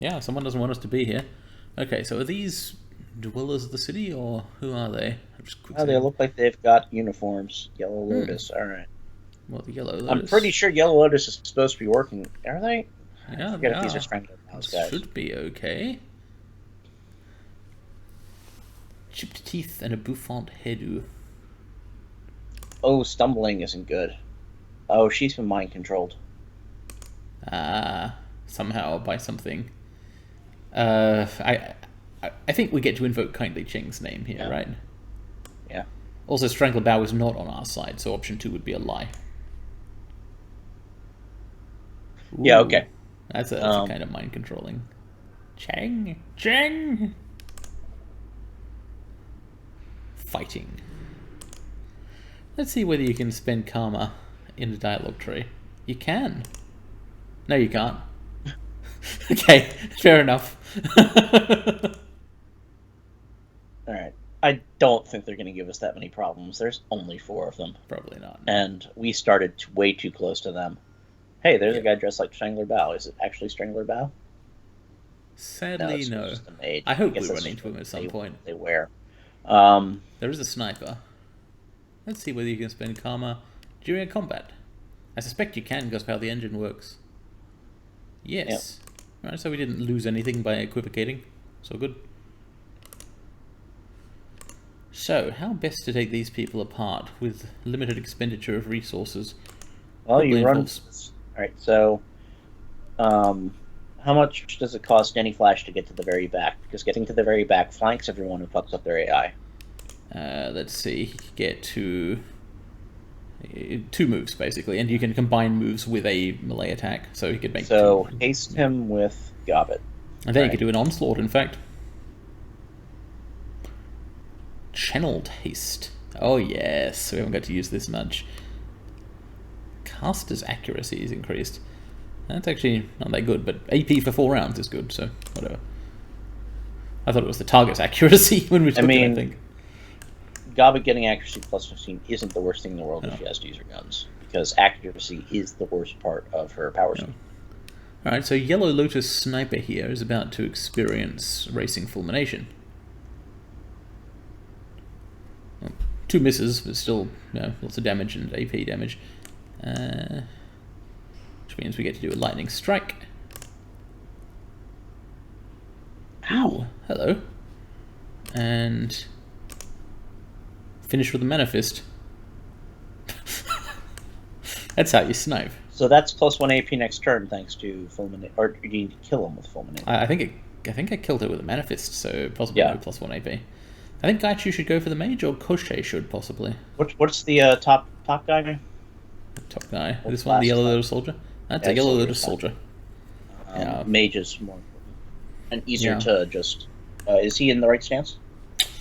Yeah, someone doesn't want us to be here. Okay, so are these dwellers of the city, or who are they? I'm just quick Oh, they saying. look like they've got uniforms. Yellow Lotus. All right. Well, the Yellow I'm pretty Lotus. sure Yellow Lotus is supposed to be working. Are they? I Yeah, they forget if these are are. Strangler Pals, This guys. should be okay. Chipped teeth and a bouffant hairdo. Oh, stumbling isn't good. Oh, she's been mind controlled. Ah, somehow by something. I think we get to invoke Kindly Ching's name here, Yeah, right? yeah, Also, Strangler Bow is not on our side, so option 2 would be a lie. yeah. Ooh, Okay. that's a Um, kind of mind controlling. Chang, Chang, fighting. Let's see whether you can spend karma in the dialogue tree. You can. No, you can't. Okay, fair enough. all right. I don't think they're going to give us that many problems. There's only four of them, Probably not. No. and we started way too close to them. Hey, there's a Yeah. guy dressed like Strangler Bow. Is it actually Strangler Bow? No, Sadly, it's no. just a I mage. I hope we guess run that's just into what him at some point. they wear. Um, There is a sniper. Let's see whether you can spend karma during a combat. I suspect you can because of how the engine works. yeah. Yes. Right, so we didn't lose anything by equivocating. So good. So, how best to take these people apart with limited expenditure of resources? Well, Probably you run. involves... All right. So, um, how much does it cost any flash to get to the very back? Because getting to the very back flanks everyone and fucks up their AI. let's see, get to... 2 moves, basically, and you can combine moves with a melee attack, so he could make 2... So haste him with Gobbet. And All then you could right. do an onslaught, in fact. Channeled haste. Oh yes, we haven't got to use this much. Caster's accuracy is increased. That's actually not that good, but AP for 4 rounds is good, so whatever. I thought it was the target's accuracy when we I took it, I mean, think. Gobbet getting accuracy plus 15 isn't the worst thing in the world No, if she has to use her guns, because accuracy is the worst part of her power no. scheme. Alright, so Yellow Lotus Sniper here is about to experience Racing Fulmination. Well, 2 misses, but still, lots of damage and AP damage. Which means we get to do a Lightning Strike. Ooh, hello. And finish with a Manifest. That's how you snipe. So that's plus 1 AP next turn, thanks to fulminate. Or you need to kill him with fulminate. I think I killed it with a Manifest, so possibly Yeah. no plus 1 AP. I think Gaichu should go for the mage, or Koshei should possibly. What's the top guy? Top guy. What's This one, the Yellow class? Lotus Soldier. That's a Yeah, Yellow soldier Lotus is fine. Soldier. Yeah. Mage is more important and easier Yeah. to just. Is he in the right stance?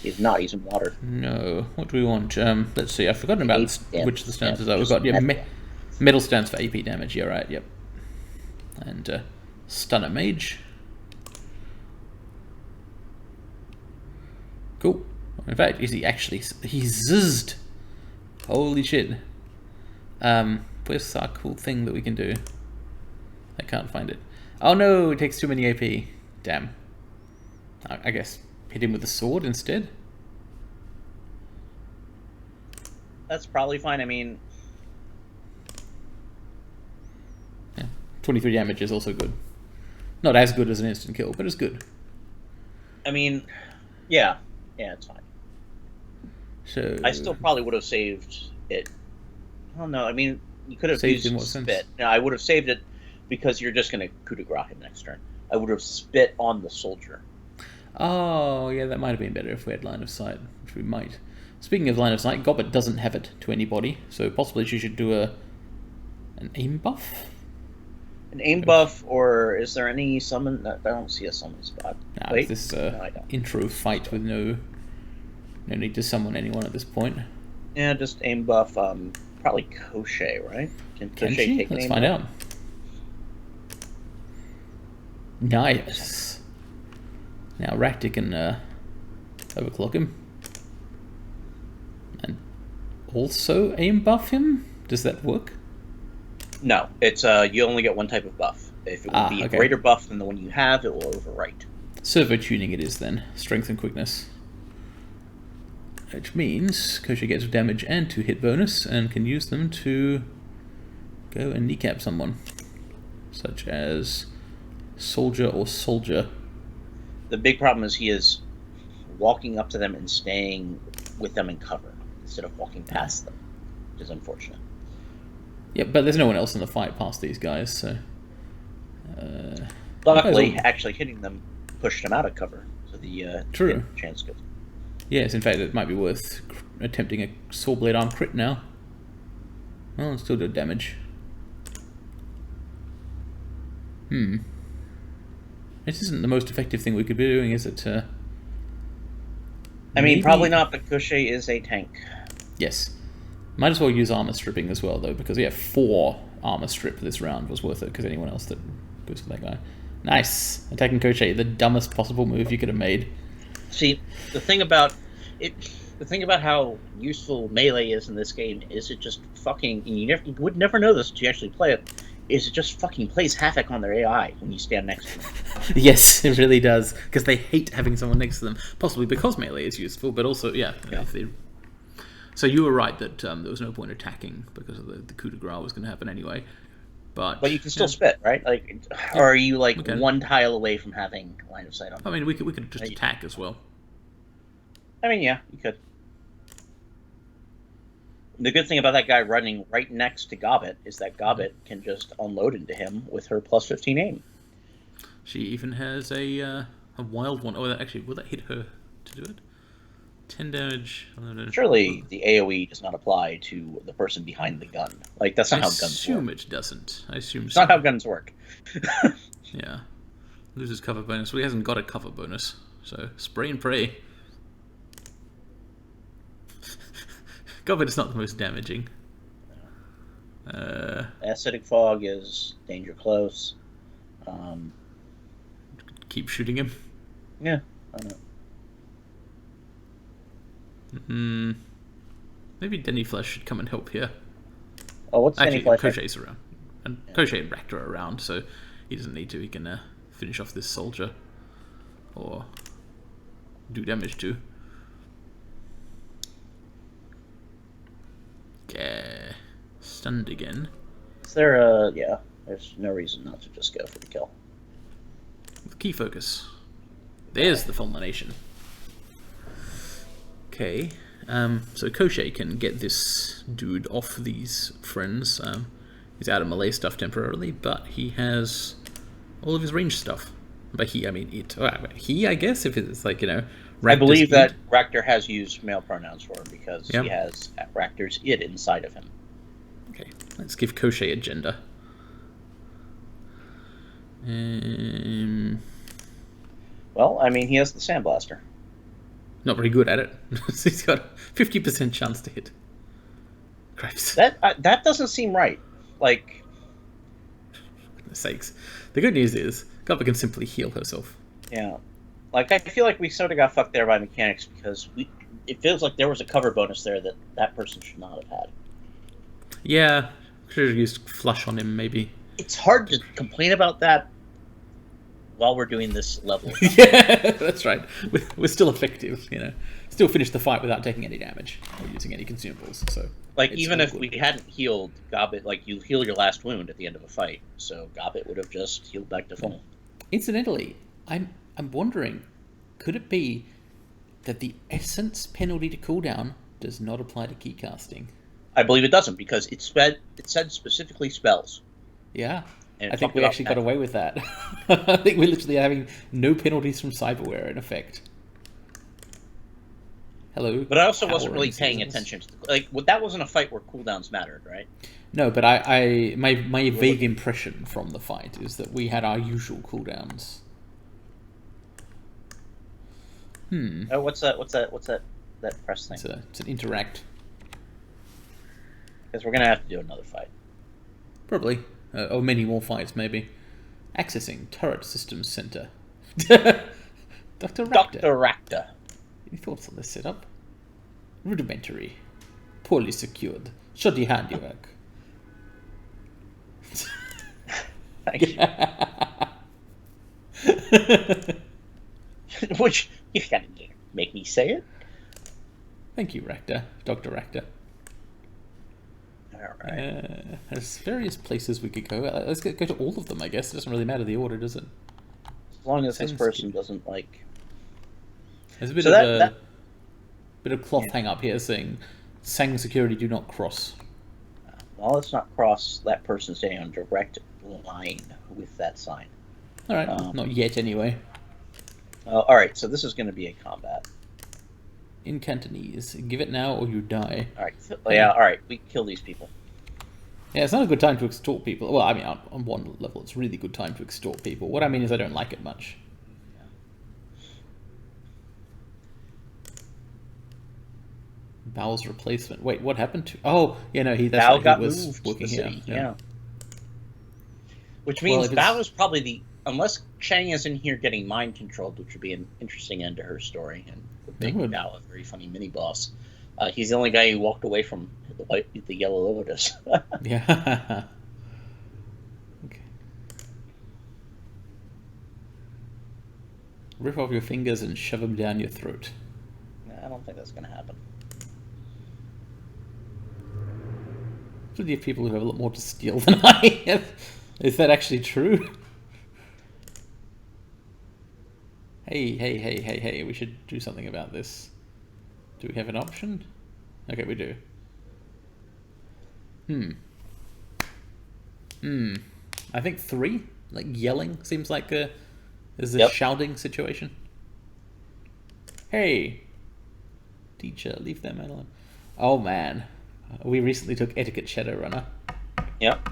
He's not. He's in water. No. What do we want? Let's see. I've forgotten about Eight which of the stance. stances are. We've Just got metal. metal stance for AP damage. Yeah, right. Yep. And Stunner Mage. Cool. In fact, is he actually? He zizzed. Holy shit. Where's our cool thing that we can do? I can't find it. Oh no, it takes too many AP. Damn. I guess hit him with a sword instead. That's probably fine. I mean, Yeah. 23 damage is also good. Not as good as an instant kill, but it's good. yeah, yeah, it's fine. So I still probably would have saved it. I don't know. I mean, you could have saved used in what sense? spit. No, I would have saved it because you're just going to coup de grace him next turn. I would have spit on the soldier. Oh, yeah, that might have been better if we had line of sight, which we might. Speaking of line of sight, Gobbet doesn't have it to anybody, so possibly she should do an aim buff? An aim buff, or is there any summon? I don't see a summon spot. Nah, Wait, this no, I don't. intro fight with no need to summon anyone at this point. Yeah, just aim buff. Probably Koshei, right? Can Can Koshei she? take an Let's aim find buff? out. Nice. Now Raktik can overclock him. And also aim buff him? Does that work? No, it's you only get one type of buff. If it would be a okay. greater buff than the one you have, it will overwrite. Servo tuning it is then. Strength and quickness. Which means Kosha gets damage and 2 hit bonus and can use them to go and kneecap someone. Such as Soldier or Soldier. The big problem is he is walking up to them and staying with them in cover instead of walking past them, which is unfortunate. Yeah, but there's no one else in the fight past these guys, so... Luckily, actually hitting them pushed them out of cover, so the True. chance goes. Yes, in fact, it might be worth attempting a Saw Blade Arm crit now. Well, it's still do damage. This isn't the most effective thing we could be doing, is it? I mean, probably not, but Gaucher is a tank. Yes. Might as well use armor stripping as well, though, because 4 armor strip this round was worth it, because anyone else that goes for that guy. Nice! Attacking Gaucher, the dumbest possible move you could have made. See, the thing about how useful melee is in this game is it just fucking... You would never know this until you actually play it. Is it just fucking plays havoc on their AI when you stand next to them. Yes, it really does, because they hate having someone next to them. Possibly because melee is useful, but also, if they... So you were right that there was no point attacking because of the coup de grace was going to happen anyway. But you can still spit, right? Like, or are you like one tile away from having line of sight on? I mean, we could just attack as well. I mean, yeah, you could. The good thing about that guy running right next to Gobbet is that Gobbet can just unload into him with her plus 15 aim. She even has a wild one. Oh, actually, will that hit her to do it? 10 damage. Surely the AoE does not apply to the person behind the gun. Like, that's not how guns work. I assume it doesn't. It's not how guns work. Yeah. Loses cover bonus. Well, he hasn't got a cover bonus. So, spray and pray. God, but it's not the most damaging. Acidic Fog is danger close. Keep shooting him. Yeah, I know. Maybe Denny Flesh should come and help here. Oh, what's Denny Flesh? Kosher's around. And Kosher and Ractor are around, so he doesn't need to. He can finish off this soldier. Or do damage to. Okay. Stunned again. Is there yeah, there's no reason not to just go for the kill. With key focus. There's the fulmination. Okay, so Koshe can get this dude off these friends. He's out of melee stuff temporarily, but he has all of his range stuff. By he, I mean it. He, I guess, if it's like, Raptor's I believe it. that Ractor has used male pronouns for him because he has Ractor's it inside of him. Okay, let's give Koshe a gender. Well, I mean, he has the Sandblaster. Not very good at it. He's got a 50% chance to hit. Cripes. That doesn't seem right. Like, for goodness sakes. The good news is, Gubba can simply heal herself. Yeah. Like, I feel like we sort of got fucked there by mechanics because it feels like there was a cover bonus there that person should not have had. Yeah. Should have used Flush on him, maybe. It's hard to complain about that while we're doing this level. Yeah, that's right. We're still effective, Still finish the fight without taking any damage or using any consumables. So, like, even if we hadn't healed Gobbet, like, you heal your last wound at the end of a fight, so Gobbet would have just healed back to full. Incidentally, I'm wondering, could it be that the essence penalty to cooldown does not apply to key casting? I believe it doesn't because it said specifically spells. Yeah. I think we actually got away with that. I think we're literally having no penalties from cyberware in effect. Hello. But I also wasn't really paying attention to that wasn't a fight where cooldowns mattered, right? No, but my vague impression from the fight is that we had our usual cooldowns. Oh, what's that press thing? It's an interact. Because we're gonna have to do another fight. Probably. Or many more fights, maybe. Accessing Turret Systems Center. Dr. Ractor. Dr. Ractor. Any thoughts on this setup? Rudimentary. Poorly secured. Shoddy handiwork. Which, you gotta make me say it. Thank you, Rector. Dr. Rector. Alright. There's various places we could go. Let's go to all of them, I guess. It doesn't really matter the order, does it? As long as this person doesn't, like... There's a bit of cloth hang up here saying, Sang security do not cross. Well, let's not cross that person staying on direct line with that sign. Alright, not yet anyway. Alright, so this is going to be a combat. In Cantonese. Give it now or you die. Alright, alright, we kill these people. Yeah, it's not a good time to extort people. Well, I mean, on one level, it's a really good time to extort people. What I mean is I don't like it much. Bao's replacement. Wait, what happened to... Oh, yeah, no, that's Bao right, got he was moved working to the here. city, yeah. Which means Bao is probably the... Unless Chang is in here getting mind controlled, which would be an interesting end to her story, and would make Bao a very funny mini-boss. He's the only guy who walked away from the Yellow Lotus. Yeah. Okay. Rip off your fingers and shove them down your throat. I don't think that's going to happen. Plenty of people who have a lot more to steal than I have. Is that actually true? Hey, we should do something about this. Do we have an option? Okay, we do. I think 3? Like yelling seems like is a shouting situation. Hey! Teacher, leave them alone. Oh man. We recently took Etiquette Shadowrunner. Yep.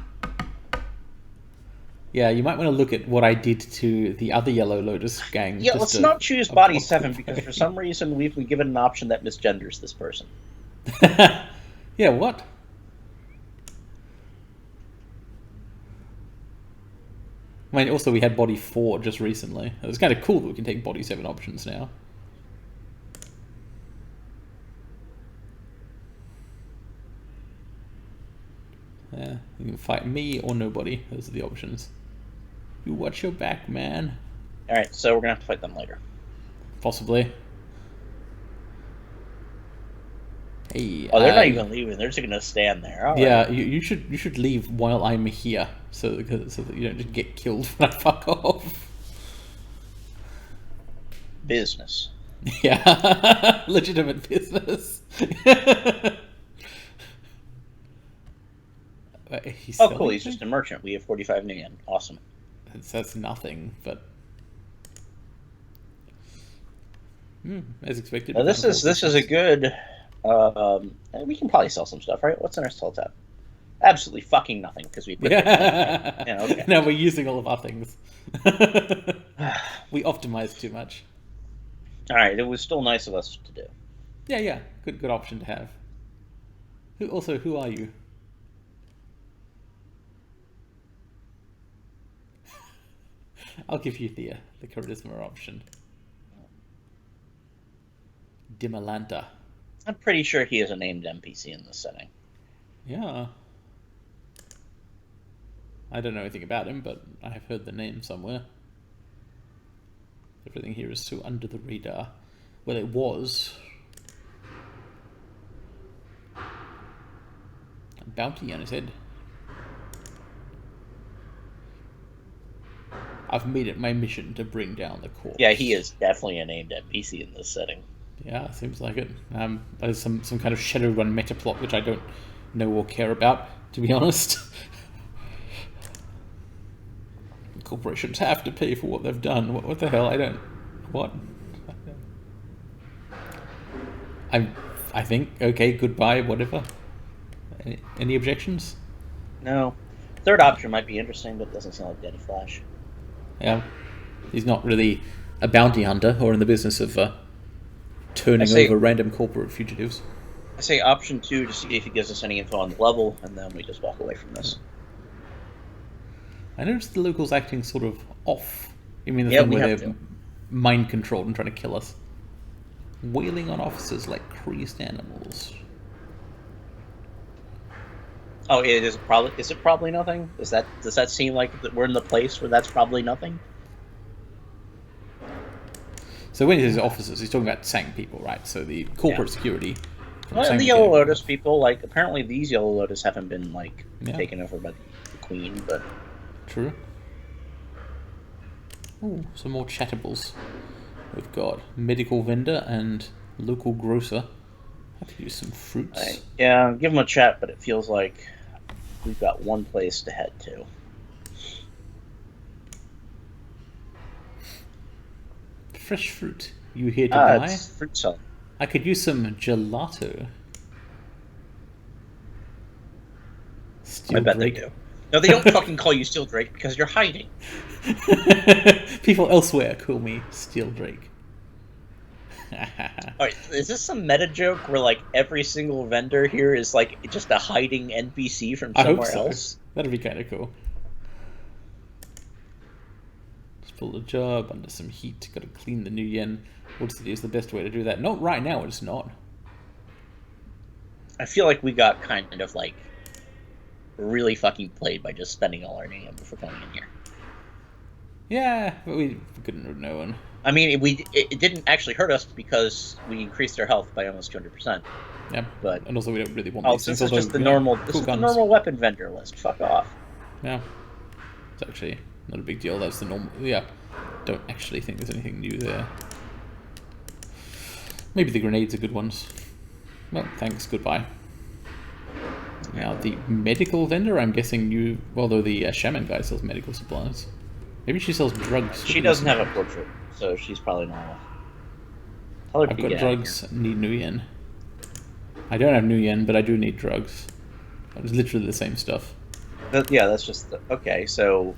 Yeah, you might want to look at what I did to the other Yellow Lotus gang. Yeah, let's not choose Body 7 because for some reason we've been given an option that misgenders this person. Yeah, what? I mean, also we had Body 4 just recently. It's kind of cool that we can take Body 7 options now. Yeah, you can fight me or nobody. Those are the options. You watch your back, man. Alright, so we're gonna have to fight them later. Possibly. Hey, oh, they're not even leaving. They're just gonna stand there. All yeah, right. you should leave while I'm here, so that you don't just get killed when I fuck off. Business. Yeah, legitimate business. Oh, cool. He's just a merchant. We have 45 million. Awesome. That's nothing, but as expected. Now, this is a good. We can probably sell some stuff, right? What's in our sell tab? Absolutely fucking nothing because we put. Yeah, okay. No, we're using all of our things. We optimized too much. All right, it was still nice of us to do. Yeah, good option to have. Who are you? I'll give you the charisma option. Dimalanta. I'm pretty sure he is a named NPC in this setting. Yeah. I don't know anything about him, but I have heard the name somewhere. Everything here is so under the radar. Well, it was. A bounty on his head. I've made it my mission to bring down the corpse. Yeah, he is definitely a named NPC in this setting. Yeah, seems like it. There's some kind of Shadowrun meta plot which I don't know or care about, to be honest. Corporations have to pay for what they've done. What the hell? I don't. What? I think. Okay, goodbye. Whatever. Any objections? No. Third option might be interesting, but it doesn't sound like Daddy Flash. Yeah, he's not really a bounty hunter or in the business of turning over random corporate fugitives. I say option 2 to see if he gives us any info on the level, and then we just walk away from this. I noticed the locals acting sort of off. You mean the thing where they're mind controlled and trying to kill us? Wailing on officers like crazed animals. Oh, it is probably. Is it probably nothing? Does that seem like that we're in the place where that's probably nothing? So when he says officers, he's talking about Sang people, right? So the corporate Yeah. security from Well, and Sang the Yellow Mechanical. Lotus people, like apparently these Yellow Lotus haven't been like Yeah, taken over by the Queen, but true. Ooh, some more chattables. We've got medical vendor and local grocer. I could use some fruits. yeah, give them a chat. But it feels like we've got one place to head to. Fresh fruit. You here to Ah, buy? it's fruit selling. I could use some gelato. I Steel bet they Drake. do. No, they don't fucking call you Steel Drake because you're hiding. People elsewhere call me Steel Drake. Alright, is this some meta joke where like every single vendor here is like just a hiding NPC from I hope somewhere so. else? That'd be kind of cool. Just pull the job under some heat. Got to clean the new yen. Wood City is the best way to do that. Not right now. It's not. I feel like we got kind of like really fucking played by just spending all our name before coming in here. Yeah, but we couldn't have known. I mean, it didn't actually hurt us because we increased their health by almost 200%. Yeah, But and also we don't really want oh, these this things. is just the you know, normal. cool This is guns. the normal weapon vendor list. Fuck off. Yeah, it's actually not a big deal. That's the normal. Yeah, don't actually think there's anything new there. Maybe the grenades are good ones. Well, thanks. Goodbye. Now the medical vendor. I'm guessing you. Although the shaman guy sells medical supplies. Maybe she sells drugs. She doesn't have a portrait, so she's probably normal. Tell her to I've got get out of drugs. Need new yen. I don't have new yen, but I do need drugs. It's literally the same stuff. Yeah, that's just okay. So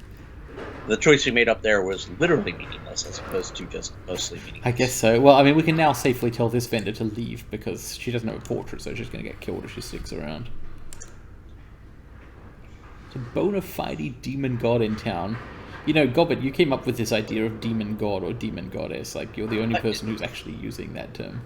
the choice we made up there was literally meaningless as opposed to just mostly meaningless. I guess so. Well, I mean, we can now safely tell this vendor to leave because she doesn't have a portrait, so she's going to get killed if she sticks around. It's a bona fide demon god in town. You know, Gobbet, you came up with this idea of demon god or demon goddess. Like, you're the only person who's actually using that term.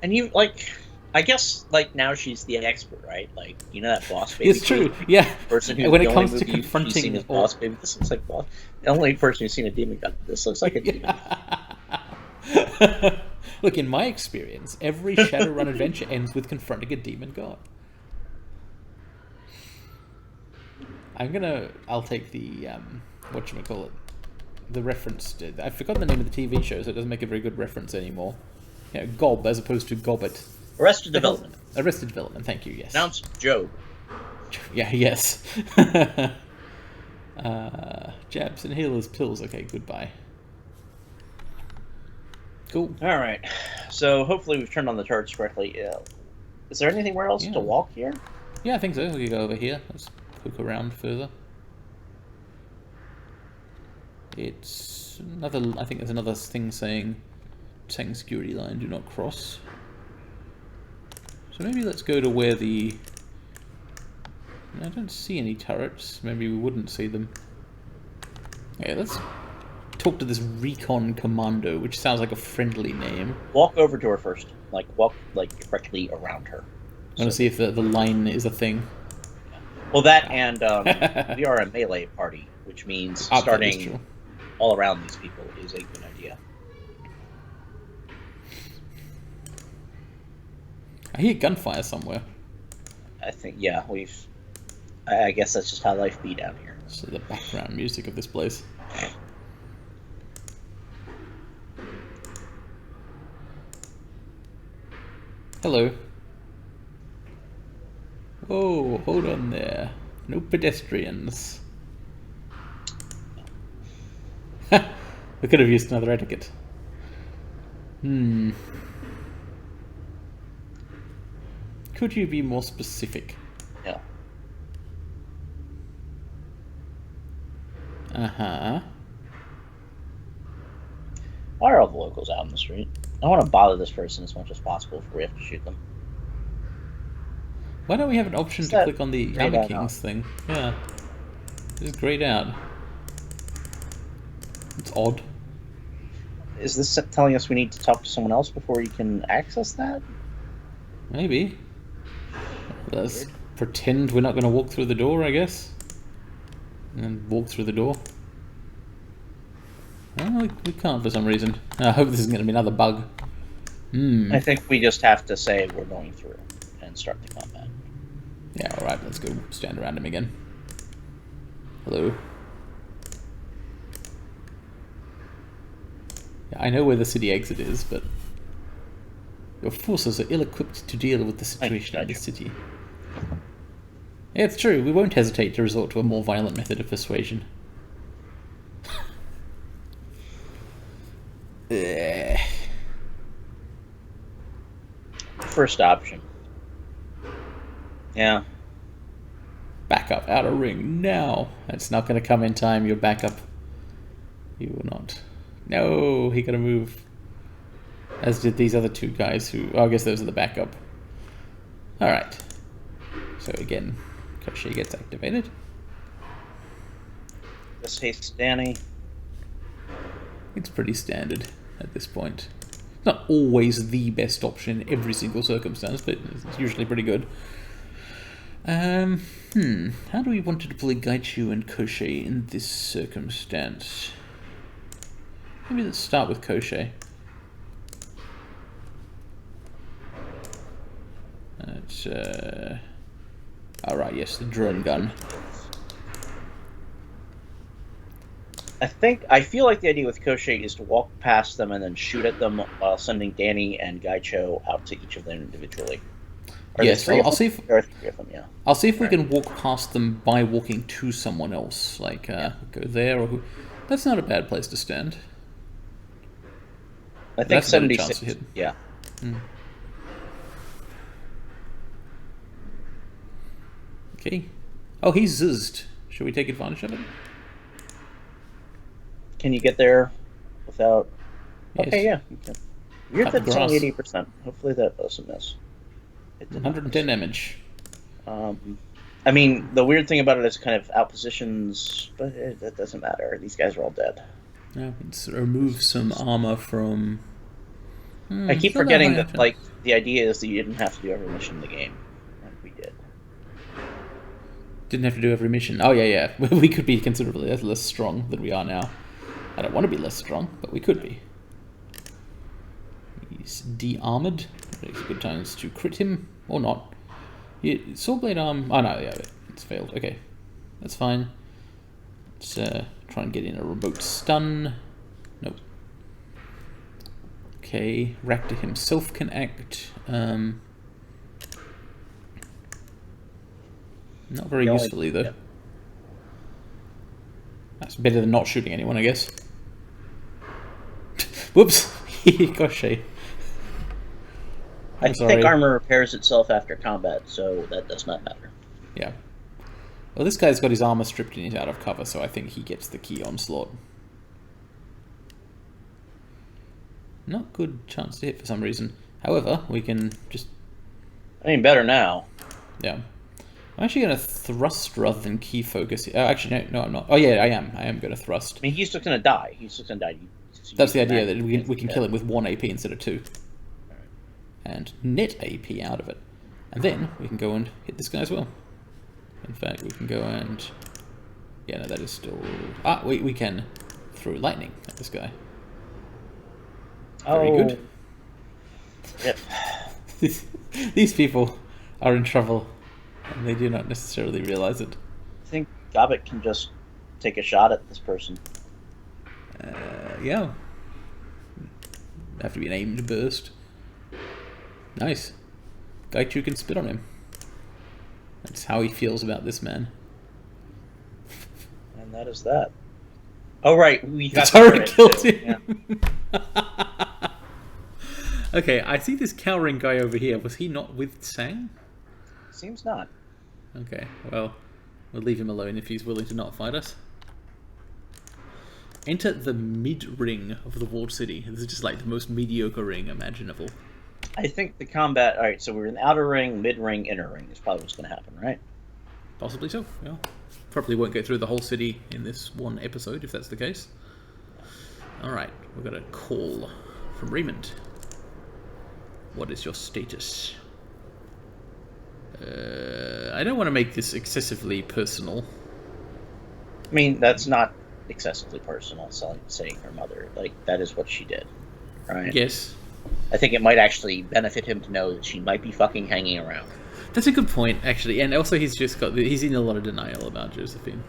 And you like, I guess like now she's the expert, right? Like you know that boss baby. It's true, yeah. Person who When the it only comes to movie she's seen confronting is boss baby. This looks like boss. The only person who's seen a demon god. This looks like a demon. Look, in my experience, every Shadowrun adventure ends with confronting a demon god. I'll take the, whatchamacallit, the reference, I've forgotten the name of the TV show, so it doesn't make a very good reference anymore. You know, Gob as opposed to Gobbet. Arrested Development. Arrested Development, thank you, yes. Announced Job. Yeah, yes. Jabs and healers, pills, okay, goodbye. Cool. Alright, so hopefully we've turned on the turrets correctly. Is there anywhere else to walk here? Yeah, I think so. We can go over here. Let's poke around further. It's another. I think there's another thing saying Sang security line, do not cross. So maybe let's go to where the... I don't see any turrets. Maybe we wouldn't see them. Okay, let's talk to this Recon Commando, which sounds like a friendly name. Walk over to her first. Like, walk, like, directly around her. I want to see if the line is a thing. Well, that and we are a melee party, which means starting all around these people is a good idea. I hear gunfire somewhere. I think, yeah, I guess that's just how life be down here. So the background music of this place. Hello. Whoa, hold on there. No pedestrians. We could have used another etiquette. Could you be more specific? Yeah. Uh-huh. Why are all the locals out in the street? I want to bother this person as much as possible before we have to shoot them. Why don't we have an option to click on the Armor Kings thing? Yeah. Just grayed out. It's odd. Is this telling us we need to talk to someone else before you can access that? Maybe. There's pretend we're not going to walk through the door, I guess. And then walk through the door. Oh, we can't for some reason. I hope this isn't going to be another bug. I think we just have to say we're going through and start the combat. Yeah, alright, let's go stand around him again. Hello. Yeah, I know where the city exit is, but your forces are ill-equipped to deal with the situation in the city. Yeah, it's true. We won't hesitate to resort to a more violent method of persuasion. First option. Yeah. Backup, outer ring, now. It's not going to come in time, your backup. You will not. No, he got to move. As did these other two guys who... Oh, I guess those are the backup. Alright. So again, Koshi gets activated. This haste Danny. It's pretty standard at this point. It's not always the best option in every single circumstance, but it's usually pretty good. How do we want to deploy Gaichu and Koshi in this circumstance? Maybe let's start with Koshi. It's, alright, yes, the drone gun. I feel like the idea with Koshi is to walk past them and then shoot at them while sending Danny and Gaicho out to each of them individually. Yes, I'll see if there are three of them, yeah. I'll see if we can walk past them by walking to someone else, like go there or who. That's not a bad place to stand. I think 76. Yeah. Okay. Oh, he's zizzed. Should we take advantage of it? Can you get there without... Yes. Okay, yeah. You can. You're Cut the at only grass. 80%. Hopefully that doesn't miss. It did not 110 damage. I mean, the weird thing about it is kind of outpositions, but that doesn't matter. These guys are all dead. Yeah, let's remove some armor from... I keep forgetting that, like, the idea is that you didn't have to do every mission in the game. And we did. Didn't have to do every mission. Oh, yeah. We could be considerably less strong than we are now. I don't want to be less strong, but we could be. He's de-armored. Takes good times to crit him, or not. Swordblade arm... Oh, no, yeah, it's failed. Okay, that's fine. Let's try and get in a remote stun. Nope. Okay, Rakta himself can act. Not very useful either. Yep. That's better than not shooting anyone, I guess. Whoops! Gosh, I think armor repairs itself after combat, so that does not matter. Yeah. Well, this guy's got his armor stripped and he's out of cover, so I think he gets the key onslaught. Not good chance to hit for some reason. However, we can just... I mean, better now. Yeah. I'm actually going to thrust rather than key focus. Actually, no, I'm not. Oh, yeah, I am. I am going to thrust. I mean, he's just going to die. That's the idea, that we can kill him with 1 AP instead of 2. And net AP out of it. And then we can go and hit this guy as well. In fact, we can go and... Yeah, no, that is still... Ah, we can throw lightning at this guy. Very good. Yep. These people are in trouble, and they do not necessarily realize it. I think Gobbet can just take a shot at this person. Yeah. Have to be an aimed burst. Nice. Gaichu can spit on him. That's how he feels about this man. And that is that. Oh, right. We got the turret killed him. Yeah. Okay, I see this cowering guy over here. Was he not with Sang? Seems not. Okay, well, we'll leave him alone if he's willing to not fight us. Enter the mid-ring of the walled city. This is just like the most mediocre ring imaginable. I think the combat... Alright, so we're in the outer ring, mid-ring, inner ring is probably what's going to happen, right? Possibly so, yeah. Probably won't go through the whole city in this one episode, if that's the case. Alright, we've got a call from Raymond. What is your status? I don't want to make this excessively personal. I mean, that's not excessively personal, saying her mother. Like, that is what she did, right? Yes. I think it might actually benefit him to know that she might be fucking hanging around. That's a good point, actually. And also he's in a lot of denial about Josephine.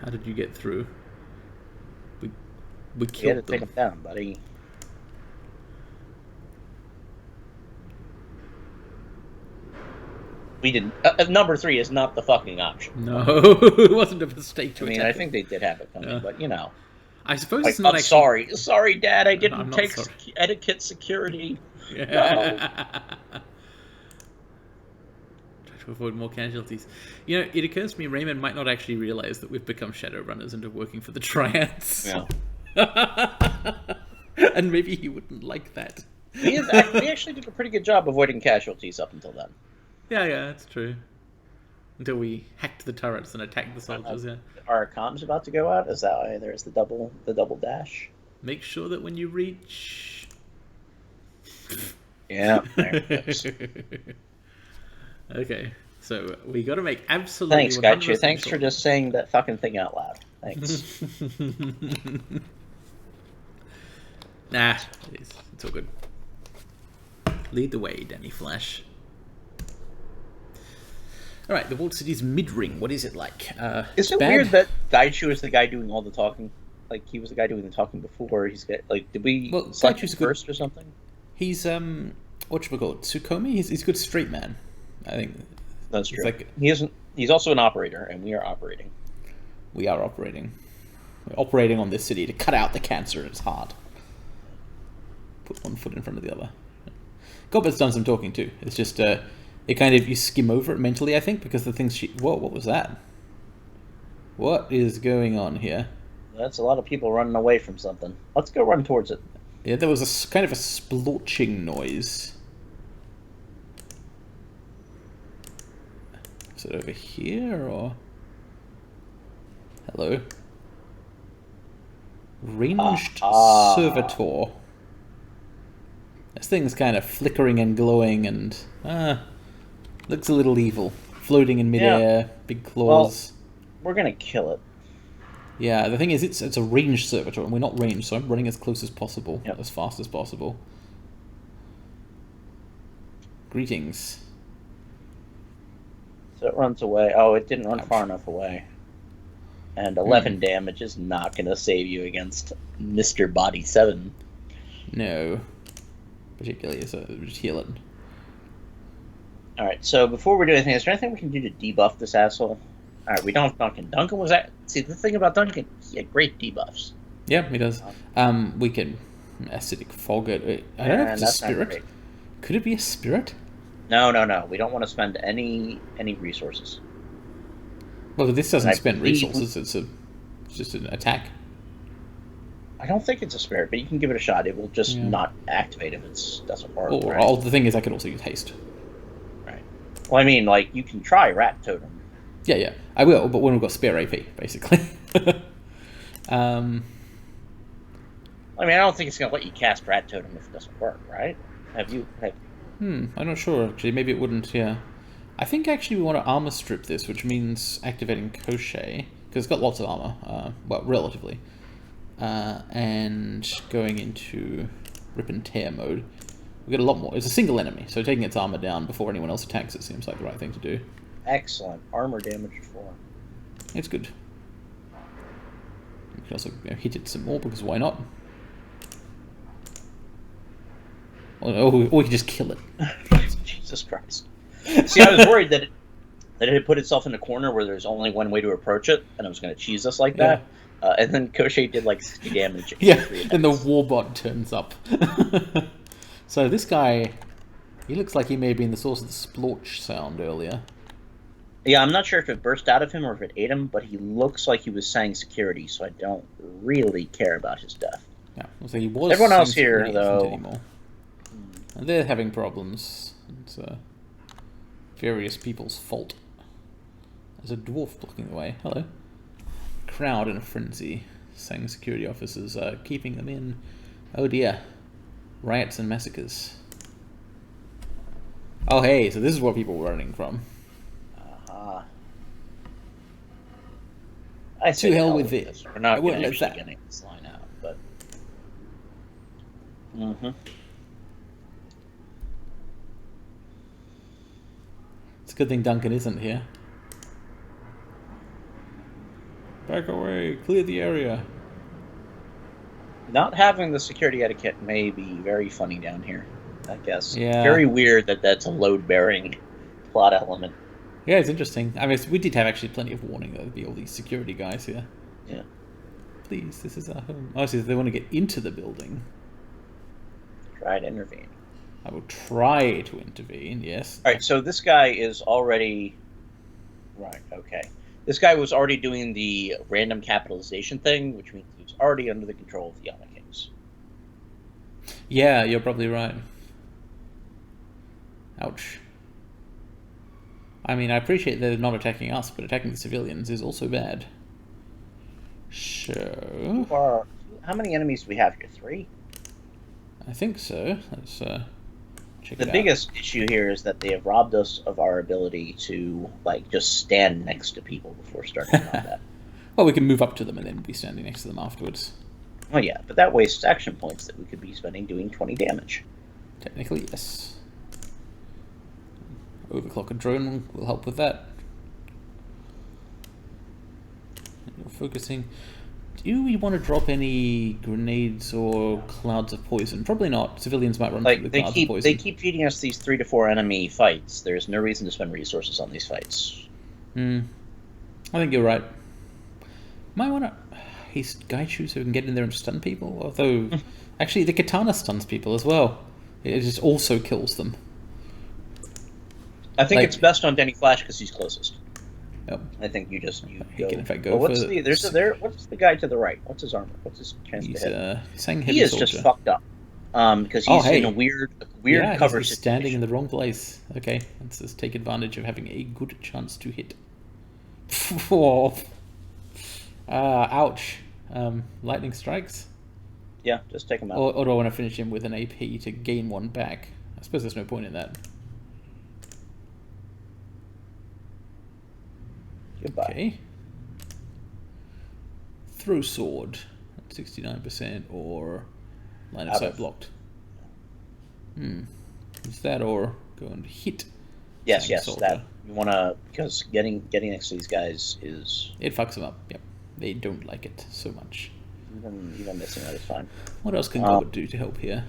How did you get through? We killed them. You had to take him down, buddy. We didn't. Number 3 is not the fucking option. No, it wasn't a mistake to attack. I think they did have it coming, but you know. I suppose like, it's not I'm actually... sorry, Dad. I didn't take sorry. etiquette security. Yeah. No. Try to avoid more casualties. You know, it occurs to me Raymond might not actually realize that we've become Shadowrunners and are working for the Triads. Yeah. And maybe he wouldn't like that. We actually did a pretty good job avoiding casualties up until then. Yeah, that's true. Until we hacked the turrets and attacked the soldiers, yeah. Are comms about to go out? Is that why there's the double dash? Make sure that when you reach... Yeah, there it goes. Okay, so we got to make absolutely... Thanks, Gotcha. 100% Thanks sure. for just saying that fucking thing out loud. Thanks. Nah, it's all good. Lead the way, Danny Flash. Alright, the Walled City's mid-ring. What is it like? Is it weird that Daichu is the guy doing all the talking? Like, he was the guy doing the talking before. He's got, like, did we select him first or something? He's, whatchamacallit, Tsukomi? He's a good straight man, I think. That's true. He's also an operator, and we are operating. We are operating. We're operating on this city to cut out the cancer in its heart. Put one foot in front of the other. Goblet's done some talking too. It's just, it kind of, you skim over it mentally, I think, because the things whoa, what was that? What is going on here? That's a lot of people running away from something. Let's go run towards it. Yeah, there was a kind of a splotching noise. Is it over here, or... Hello? Ranged servitor. This thing's kind of flickering and glowing and... looks a little evil. Floating in midair, big claws. Well, we're gonna kill it. Yeah, the thing is, it's a ranged servitor, and we're not ranged, so I'm running as close as possible, as fast as possible. Greetings. So it runs away. Oh, it didn't run far enough away. And 11 damage is not going to save you against Mr. Body 7. No. Particularly, so just heal it. Alright, so before we do anything, is there anything we can do to debuff this asshole? Alright, we don't have Duncan. Duncan was that... See, the thing about Duncan, he had great debuffs. Yeah, he does. We can... Acidic fog it. I don't know if it's a spirit. Could it be a spirit? No. We don't want to spend any resources. Well, this doesn't spend resources. It's just an attack. I don't think it's a spirit, but you can give it a shot. It will just not activate if it doesn't work. Or the thing is, I can also use haste. Right. Well, I mean, like, you can try Rat Totem. Yeah, I will, but when we've got spare AP, basically. I mean, I don't think it's going to let you cast Rat Totem if it doesn't work, right? I'm not sure, actually. Maybe it wouldn't, yeah. I think, actually, we want to armor strip this, which means activating Crochet, because it's got lots of armor, well, relatively. And going into Rip and Tear mode. We get a lot more. It's a single enemy, so taking its armor down before anyone else attacks it seems like the right thing to do. Excellent. Armor damage 4. It's good. You can also hit it some more, because why not? Or we can just kill it. Jesus Christ. See, I was worried that it had put itself in a corner where there's only one way to approach it, and it was going to cheese us like that. And then Crochet did like 60 damage. Yeah, and the Warbot turns up. So this guy, he looks like he may have been the source of the splorch sound earlier. Yeah, I'm not sure if it burst out of him or if it ate him, but he looks like he was saying security, so I don't really care about his death. Yeah, so he was. Everyone else here, though, and they're having problems. It's various people's fault. There's a dwarf blocking the way. Hello. Crowd in a frenzy, saying security officers are keeping them in. Oh dear. Riots and massacres. Oh, hey, so this is what people were running from. I say To hell with with it. this. We're not I going won't to let actually that. get this line out, but. Mm-hmm. It's a good thing Duncan isn't here. Back away, clear the area. Not having the security etiquette may be very funny down here, I guess. Yeah. Very weird that that's a load-bearing plot element. Yeah, it's interesting. I mean, we did have actually plenty of warning that there'd be all these security guys here. Yeah. Please, this is our home. Oh, so they want to get into the building. Try to intervene. I will try to intervene, yes. Alright, so this guy is already... Right, okay. This guy was already doing the random capitalization thing, which means he was already under the control of the Yama Kings. Yeah, you're probably right. Ouch. I mean, I appreciate they're not attacking us, but attacking the civilians is also bad. So... How many enemies do we have here? 3? I think so. Let's check it out. The biggest issue here is that they have robbed us of our ability to, like, just stand next to people before starting combat. Well, we can move up to them and then be standing next to them afterwards. Oh yeah, but that wastes action points that we could be spending doing 20 damage. Technically, yes. Overclock a drone will help with that. And you're focusing. Do we want to drop any grenades or clouds of poison? Probably not. Civilians might run through the clouds of poison. They keep feeding us these 3 to 4 enemy fights. There's no reason to spend resources on these fights. I think you're right. Might want to haste Gaichu so we can get in there and stun people. Although, actually, the katana stuns people as well. It just also kills them. I think it's best on Denny Flash because he's closest. Yep. I think you He go. can in fact go what's for what's the guy to the right? What's his armor? What's his chance to hit? saying He is just fucked up. Because he's in a weird cover he's standing in the wrong place. Okay, let's just take advantage of having a good chance to hit. Ouch. Lightning strikes? Yeah, just take him out. Or do I want to finish him with an AP to gain 1 back? I suppose there's no point in that. Goodbye. Okay. Throw sword at 69% or line of sight blocked. Is that or go and hit? Yes, that you want to, because getting next to these guys is... It fucks them up, yep. They don't like it so much. Even missing that is fine. What else can Gobert do to help here?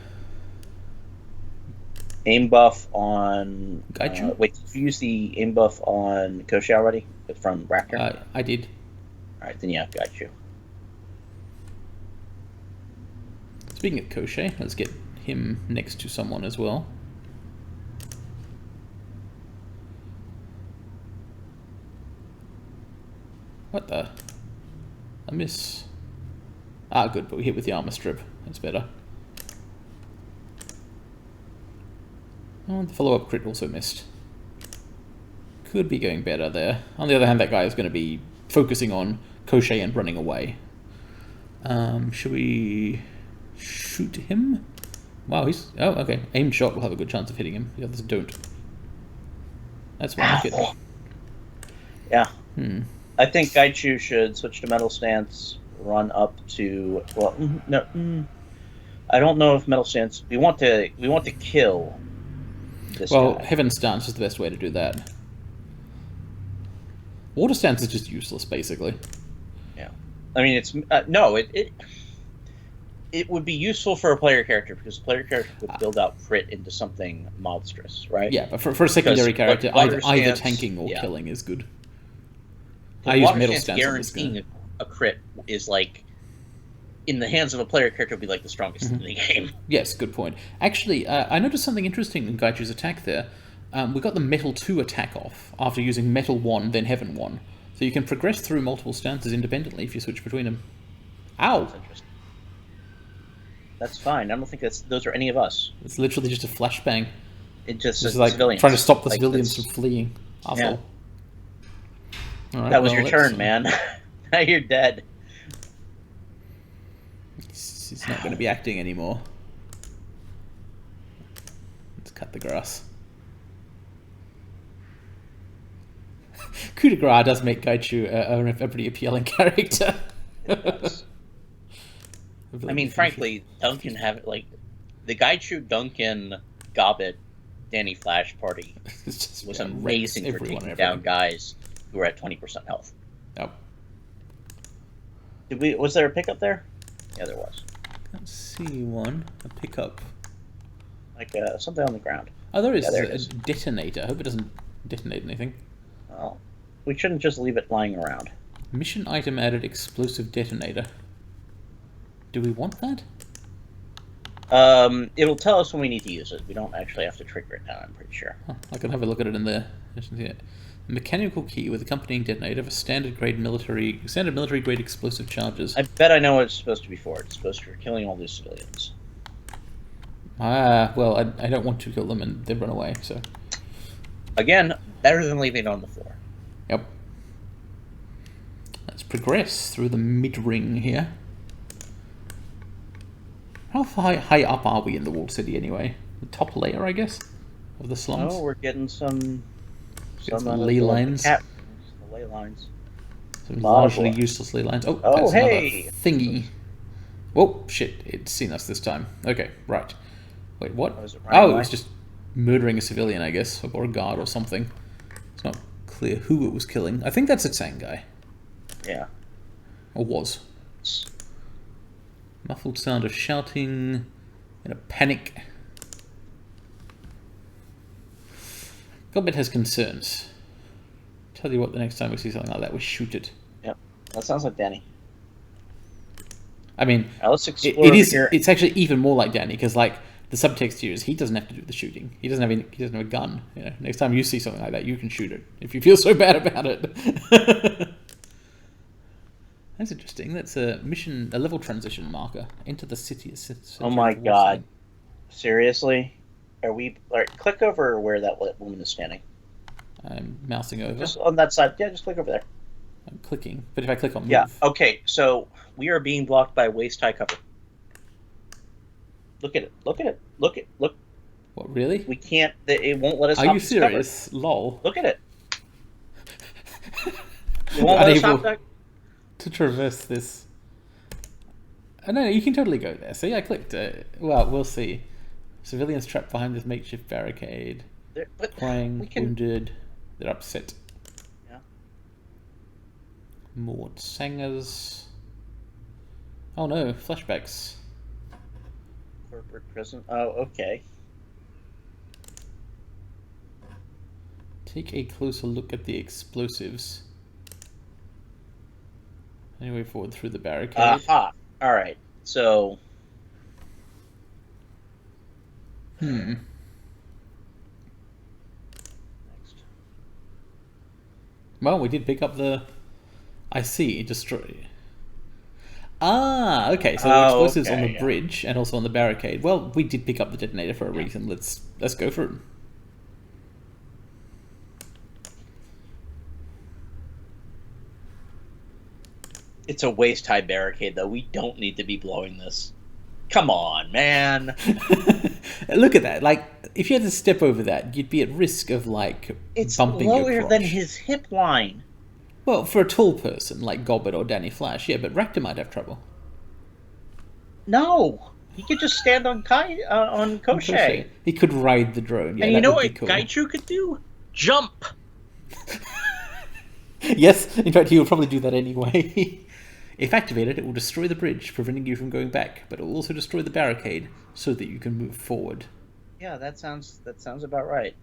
Aim buff on... Gaichu? Wait, did you use the aim buff on Koshi already? From Raptor? I did. Alright, then yeah, Gaichu. Speaking of Koshi, let's get him next to someone as well. What the? I miss. Ah, good, but we hit with the armor strip. That's better. Oh, the follow-up crit also missed. Could be going better there. On the other hand, that guy is going to be focusing on Koshi and running away. Should we shoot him? Wow, he's... Oh, okay. Aimed shot will have a good chance of hitting him. The others don't. That's one I get. Yeah. I think Gaichu should switch to metal stance, run up to... Well, no. I don't know if metal stance... We want to kill this guy. Heaven stance is the best way to do that. Water stance is just useless, basically. Yeah. I mean, it's... no, it would be useful for a player character, because a player character would build out crit into something monstrous, right? Yeah, but for a secondary character, either tanking or killing is good. I use metal stance on this guy. Guaranteeing a crit is like, in the hands of a player character, would be like the strongest in the game. Yes, good point. Actually, I noticed something interesting in Gaichu's attack there. We got the Metal 2 attack off after using Metal 1, then Heaven 1. So you can progress through multiple stances independently if you switch between them. Ow! That's interesting. That's fine. I don't think those are any of us. It's literally just a flashbang. It just is like civilians. Trying to stop the civilians from fleeing. Yeah. All right, that was your turn, man. Now you're dead. He's not going to be acting anymore. Let's cut the grass. Coup de grace does make Gaichu a pretty appealing character. It does. I mean, frankly, Duncan have like the Gaichu Duncan Gobbet Danny Flash party was amazing for taking down guys who were at 20% health. Yep. Was there a pickup there? Yeah, there was. Can't see one. A pickup. Like something on the ground. Oh, there is, yeah, a detonator. I hope it doesn't detonate anything. Well, we shouldn't just leave it lying around. Mission item added explosive detonator. Do we want that? It'll tell us when we need to use it. We don't actually have to trigger it now, I'm pretty sure. Oh, I can have a look at it in there. A mechanical key with accompanying detonator for standard military grade explosive charges. I bet I know what it's supposed to be for. It's supposed to be for killing all these civilians. Well, I don't want to kill them and they run away, so... Again, better than leaving it on the floor. Yep. Let's progress through the mid-ring here. How high up are we in the walled city anyway? The top layer, I guess, of the slums? Oh, we're getting some ley lines. The ley lines. Some largely useless ley lines. Oh, that's hey! another thingy. Whoa, shit, it's seen us this time. Okay, right. Wait, what? Oh, it was just murdering a civilian, I guess, or a guard or something. It's not clear who it was killing. I think that's a Tsang guy. Yeah. Or was. Muffled sound of shouting in a panic. Gobbet has concerns. Tell you what, the next time we see something like that, we shoot it. Yep, that sounds like Danny. I mean, let's explore it is. here. It's actually even more like Danny because, like, the subtext here is he doesn't have to do the shooting. He doesn't have a gun. You know, next time you see something like that, you can shoot it if you feel so bad about it. That's interesting. That's a level transition marker. Enter the city. Oh my god! Seriously? Are we? Alright, click over where that woman is standing. I'm mousing over. Just on that side. Yeah, just click over there. I'm clicking, but if I click on move... Yeah. Okay. So we are being blocked by waist high cover. Look at it. Look at it. Look. What, really? We can't. It won't let us. Are you serious? Cover. Lol. Look at it. It won't let us hop that. To traverse this. Oh, no, you can totally go there. See, I clicked. Well, we'll see. Civilians trapped behind this makeshift barricade. Crying, wounded. They're upset. Yeah. More Tsangers. Oh no, flashbacks. Corporate prison. Oh, okay. Take a closer look at the explosives. Anyway, forward through the barricade. Aha. Alright. So. Next. Well, we did pick up the... I see. Destroy. Ah, okay. So the explosives on the bridge and also on the barricade. Well, we did pick up the detonator for a reason. Let's go for it. It's a waist-high barricade, though. We don't need to be blowing this. Come on, man. Look at that. Like, if you had to step over that, you'd be at risk of, like, bumping your crotch. It's lower than his hip line. Well, for a tall person, like Gobbet or Danny Flash, yeah, but Ractor might have trouble. No. He could just stand on Koshei. He could ride the drone. Yeah, and you know what Gaichu could do? Jump. Yes, in fact, he would probably do that anyway. If activated, it will destroy the bridge, preventing you from going back, but it will also destroy the barricade so that you can move forward. Yeah, that sounds about right.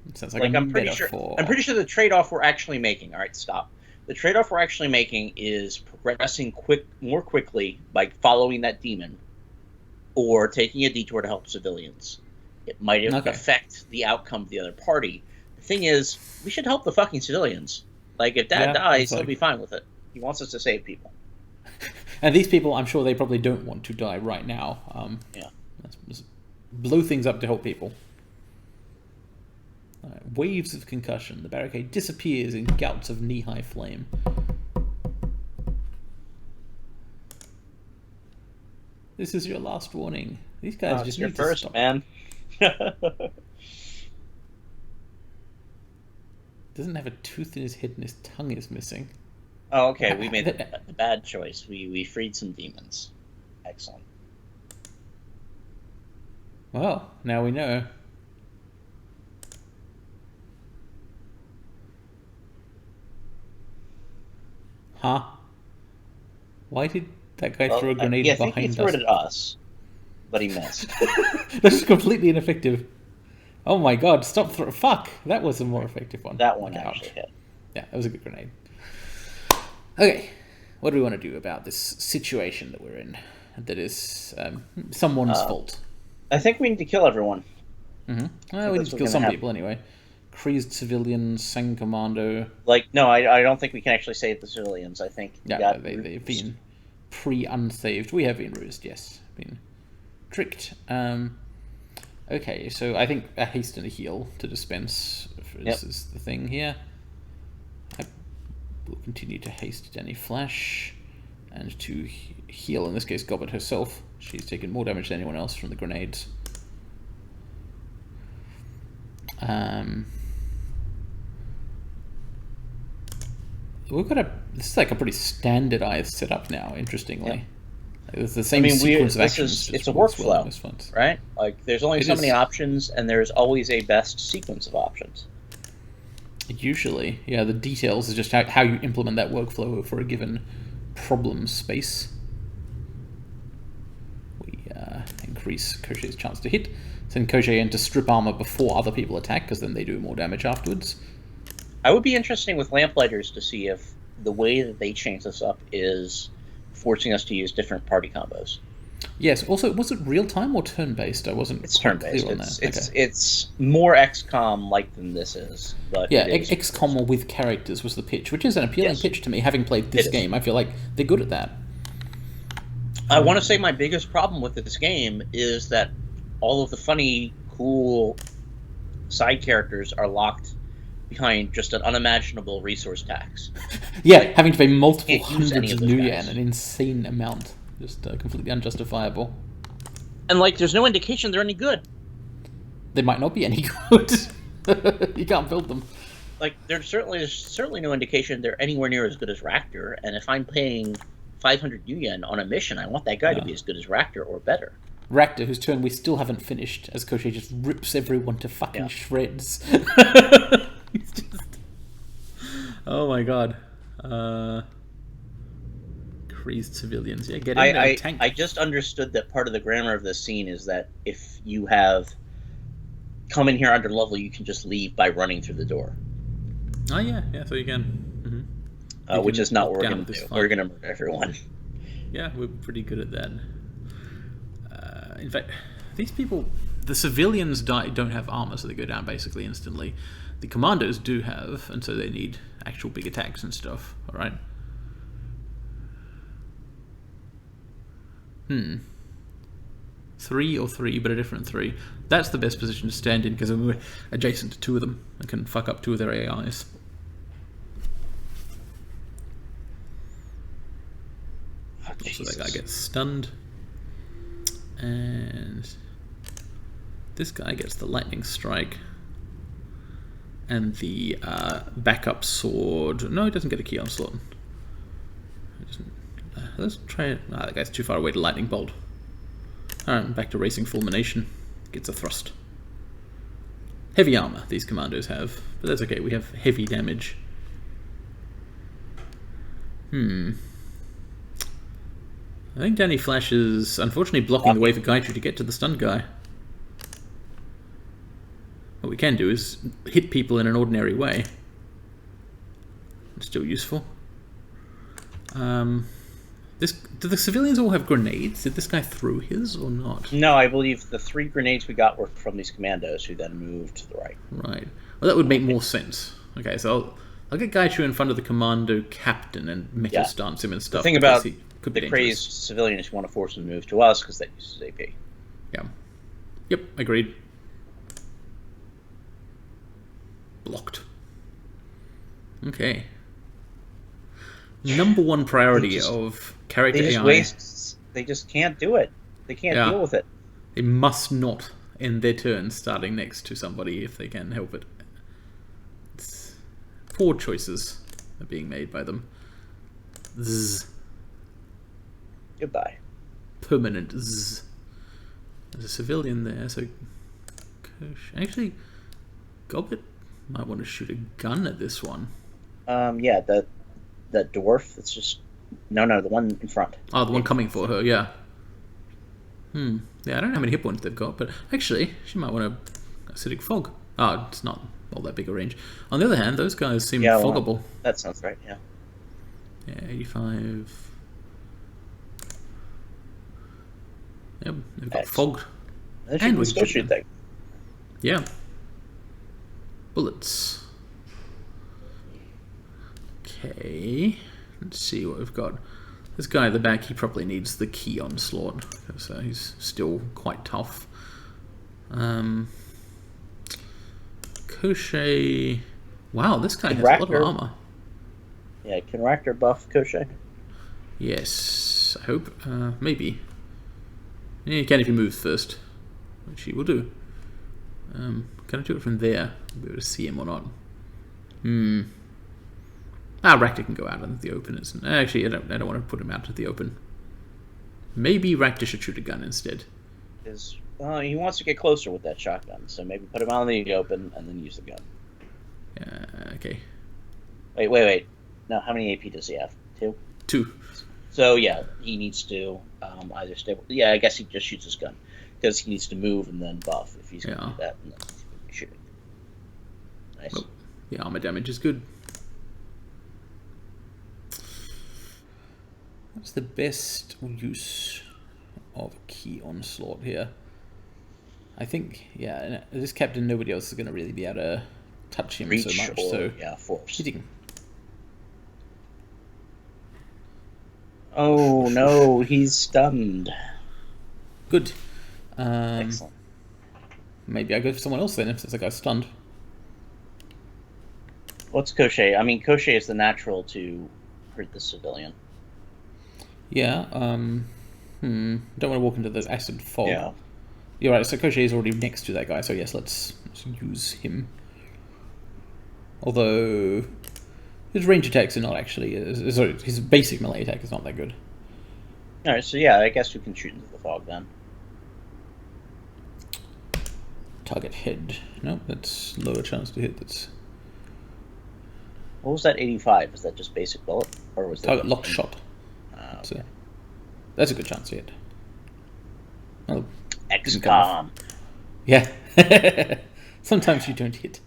It sounds like I'm pretty sure the trade-off we're actually making. All right, stop. The trade-off we're actually making is progressing more quickly by following that demon, or taking a detour to help civilians. It might affect the outcome of the other party. The thing is, we should help the fucking civilians. Like, if Dad dies, he'll be fine with it. He wants us to save people. And these people, I'm sure they probably don't want to die right now. Yeah. Let's blow things up to help people. Waves of concussion. The barricade disappears in gouts of knee-high flame. This is your last warning. These guys just need to stop. Man. doesn't have a tooth in his head and his tongue is missing. Oh, okay. We made the bad choice. We freed some demons. Excellent. Well, now we know. Huh? Why did that guy throw a grenade I behind us? think he threw it at us, but he missed. This is completely ineffective. Oh my god, stop throwing... Fuck! That was a more effective one. That one actually hit. Yeah, that was a good grenade. Okay, what do we want to do about this situation that we're in? That is someone's fault. I think we need to kill everyone. Well, we need to kill some people anyway. Crazed civilians, Sang Commando. Like, no, I don't think we can actually save the civilians. I think they've been pre-unsaved. We have been rused, yes. Been tricked. Okay, so I think a haste and a heal to dispense is the thing here. I will continue to haste Danny Flash and to heal, in this case, Gobbet herself. She's taken more damage than anyone else from the grenades. We've got this is like a pretty standardized setup now, interestingly. Like, it's the same sequence of actions. It's a workflow, right? Like, there's only so many options, and there's always a best sequence of options. Usually, yeah, the details is just how you implement that workflow for a given problem space. We increase Koshei's chance to hit, send Koshei into strip armor before other people attack, because then they do more damage afterwards. I would be interesting with Lamplighters to see if the way that they change this up is forcing us to use different party combos. Yes. Also, was it real time or turn based? I wasn't. It's turn based. It's more XCOM like than this is. But yeah, XCOM with characters was the pitch, which is an appealing pitch to me. Having played this game, I feel like they're good at that. I want to say my biggest problem with this game is that all of the funny, cool side characters are locked behind just an unimaginable resource tax. Yeah, like, having to pay multiple hundreds of new yen, an insane amount. Just completely unjustifiable. And, like, there's no indication they're any good. They might not be any good. You can't build them. Like, there's certainly no indication they're anywhere near as good as Ractor, and if I'm paying 500 yen on a mission, I want that guy to be as good as Ractor or better. Ractor, whose turn we still haven't finished, as Koshei just rips everyone to fucking shreds. He's just... Oh my god. Crazed civilians. Yeah, get in there, tank. I just understood that part of the grammar of this scene is that if you have come in here under level, you can just leave by running through the door. Oh yeah, so you can. Which is not what we're going to do. We're going to murder everyone. Yeah, we're pretty good at that. In fact, these people, the civilians don't have armor, so they go down basically instantly. The commandos do have, and so they need actual big attacks and stuff. All right. 3 or 3, but a different 3. That's the best position to stand in, because we're adjacent to 2 of them. I can fuck up 2 of their AIs. Also, that guy gets stunned. And this guy gets the lightning strike. And the backup sword... No, he doesn't get a key onslaught. Let's try it. That guy's too far away to lightning bolt. Alright, back to racing fulmination. Gets a thrust. Heavy armor these commandos have, but that's okay, we have heavy damage. I think Danny Flash is unfortunately blocking the way for Gaichu to get to the stunned guy. What we can do is hit people in an ordinary way. It's still useful. Do the civilians all have grenades? Did this guy throw his or not? No, I believe the 3 grenades we got were from these commandos who then moved to the right. Right. Well, that would make more sense. Okay, so I'll get Gaichu in front of the commando captain and metal stance him and stuff. The thing about the crazed civilians, you want to force them to move to us because that uses AP. Yeah. Yep, agreed. Blocked. Okay. Number 1 priority of character AI. They just can't do it. They can't deal with it. They must not end their turn starting next to somebody if they can help it. Poor choices are being made by them. Zzz. Goodbye. Permanent zzz. There's a civilian there, so... Actually, Gobbet might want to shoot a gun at this one. Yeah, the dwarf that's just... No, the one in front. Oh, the one coming for her, yeah. Yeah, I don't know how many hit points they've got, but actually, she might want a acidic fog. Oh, it's not all that big a range. On the other hand, those guys seem foggable. Well, that sounds right, yeah. Yeah, 85. Yep, they've got fogged. And we still shoot that. Yeah. Bullets. Okay. Let's see what we've got. This guy at the back, he probably needs the key onslaught, because he's still quite tough. Koshe... Wow, this guy has a lot of armor. Yeah, can Raptor buff Koshe? Yes, I hope. Maybe. Yeah, you can if he moves first, which he will do. Can I do it from there? I'll be able to see him or not. Rakta can go out into the open. Actually, I don't want to put him out to the open. Maybe Rakta should shoot a gun instead. He wants to get closer with that shotgun, so maybe put him out in the open and then use the gun. Okay. Wait. Now, how many AP does he have? 2? 2. So, yeah, he needs to either stay... Yeah, I guess he just shoots his gun. Because he needs to move and then buff if he's going to do that. And then shoot it. Nice. Well, the armor damage is good. What's the best use of a key onslaught here? I think, yeah, this captain, nobody else is going to really be able to touch him so much. So, force. Hitting. Oh no, he's stunned. Good. Excellent. Maybe I go for someone else then, if the guy's stunned. What's Koshe? I mean, Koshe is the natural to hurt the civilian. Yeah, don't want to walk into the acid fog. Yeah. You're right, so Koshe is already next to that guy, so yes, let's use him. Although his range attacks are not actually... sorry, his basic melee attack is not that good. Alright, so yeah, I guess we can shoot into the fog then. Target head. No, that's lower chance to hit. That's... What was that 85? Is that just basic bullet? Or was Target that... lock shot. Okay. That's a good chance to hit. Oh, XCOM. Yeah. Sometimes you don't hit.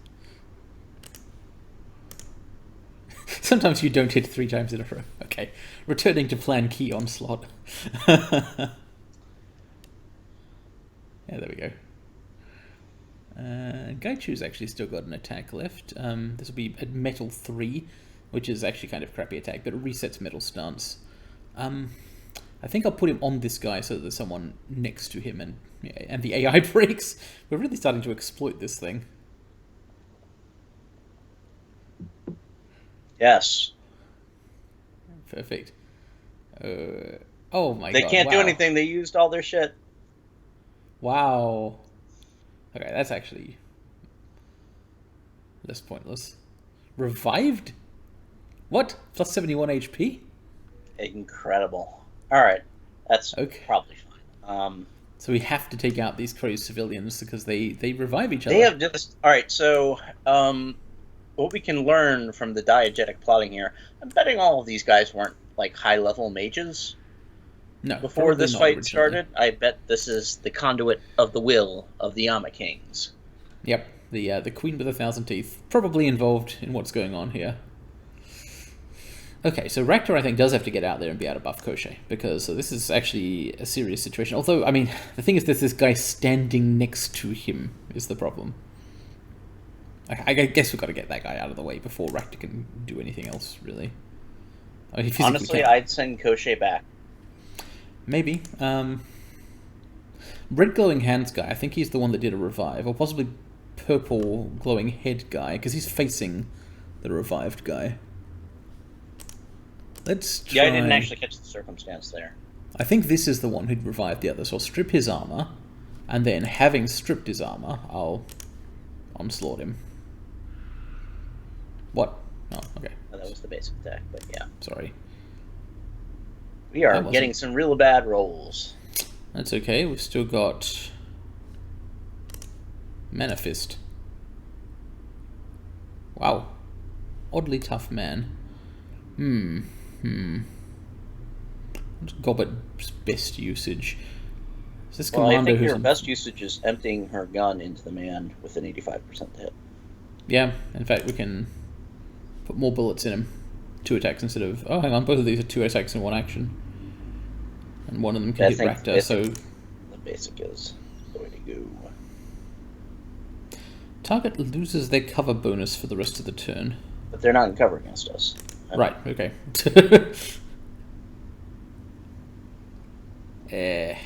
Sometimes you don't hit 3 times in a row. Okay. Returning to plan key onslaught. Yeah, there we go. Gaichu's actually still got an attack left. This will be at metal 3, which is actually kind of crappy attack, but it resets metal stance. I think I'll put him on this guy so that there's someone next to him, and the AI breaks. We're really starting to exploit this thing. Yes. Perfect. Oh my god. They can't do anything. They used all their shit. Wow. Okay, that's actually less pointless. Revived? What? Plus 71 HP? Incredible. Alright. That's probably fine. So we have to take out these Crow civilians because they revive each other. They have just... Alright, so... what we can learn from the diegetic plotting here, I'm betting all of these guys weren't, like, high-level mages. No, before this fight started, I bet this is the conduit of the will of the Yama Kings. Yep, the Queen with 1,000 teeth, probably involved in what's going on here. Okay, so Rakta, I think, does have to get out there and be able to buff Koshe, because this is actually a serious situation. Although, I mean, the thing is, there's this guy standing next to him is the problem. I guess we've got to get that guy out of the way before Rakta can do anything else, really. I mean, honestly, I'd send Koshe back. Maybe. Red glowing hands guy, I think he's the one that did a revive, or possibly purple glowing head guy, because he's facing the revived guy. Let's try... Yeah, I didn't actually catch the circumstance there. I think this is the one who'd revived the other, so I'll strip his armor, and then, having stripped his armor, I'll onslaught him. What? Oh, okay. Oh, that was the basic attack, but yeah. Sorry. We are getting some real bad rolls. That's okay. We've still got Manifest. Wow. Oddly tough man. What's Gobbet's best usage? Is this Well, I Commando think who's your best usage is emptying her gun into the man with an 85% hit. Yeah, in fact, we can put more bullets in him. 2 attacks instead of... Oh, hang on, both of these are 2 attacks in 1 action. And one of them can hit Rakta, so... The basic is the way to go. Target loses their cover bonus for the rest of the turn. But they're not in cover against us. Right, okay. It'd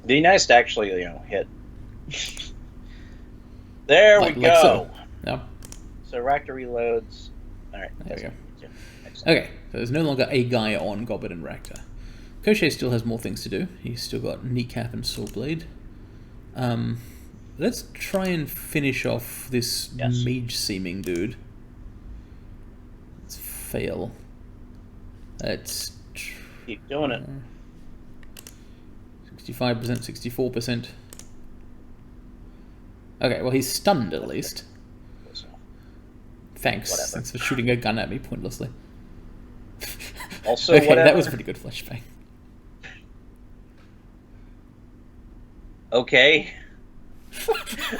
be nice to actually, hit. There we go. Like so. Yeah. So Rakta reloads. Alright. There we go. Okay, so there's no longer a guy on Gobbet and Rakta. Koshé still has more things to do. He's still got Kneecap and Swordblade. Let's try and finish off this mage-seeming dude. Let's fail. Let's... Keep doing it. 65%, 64%. Okay, well he's stunned at least. Thanks. Whatever. Thanks for shooting a gun at me pointlessly. Also, okay, whatever. That was a pretty good flashbang. Okay.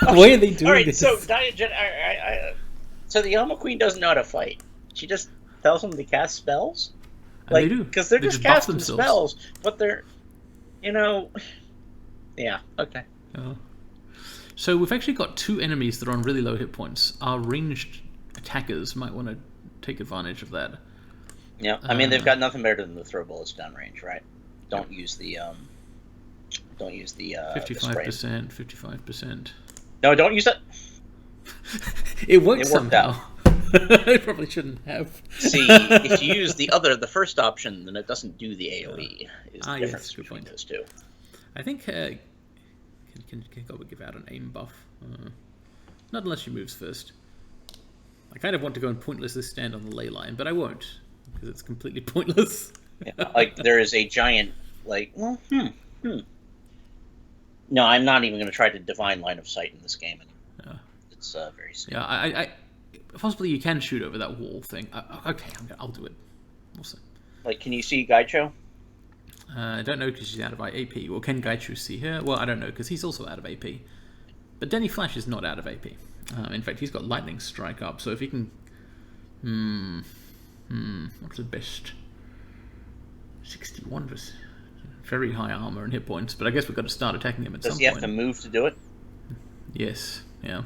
Why are they doing this? So so the Elma Queen doesn't know how to fight. She just tells them to cast spells? And they do. Because they're They just buff casting themselves. spells, but they're, yeah, okay. Oh. So we've actually got 2 enemies that are on really low hit points. Our ranged attackers might want to take advantage of that. Yeah, I mean they've got nothing better than the throw bullets downrange, right? Don't use the 55%, 55%. No, don't use that. It worked It worked somehow. I probably shouldn't have. See, if you use the first option, then it doesn't do the AoE. Is the difference between those two. I think can Gobbet give out an aim buff? Not unless she moves first. I kind of want to go and pointlessly stand on the ley line, but I won't because it's completely pointless. Yeah, like there is a giant No, I'm not even going to try to divine line of sight in this game anymore. It's very stupid. Yeah, I possibly you can shoot over that wall thing. Okay, I'll do it. We'll see. Like, can you see Gaicho? I don't know because she's out of AP. Well, can Gaichu see her? Well, I don't know because he's also out of AP. But Denny Flash is not out of AP. In fact, he's got Lightning Strike up, so if he can... what's the best? 61 was very high armor and hit points, but I guess we've got to start attacking him at some point. Does he have to move to do it? Yes, yeah.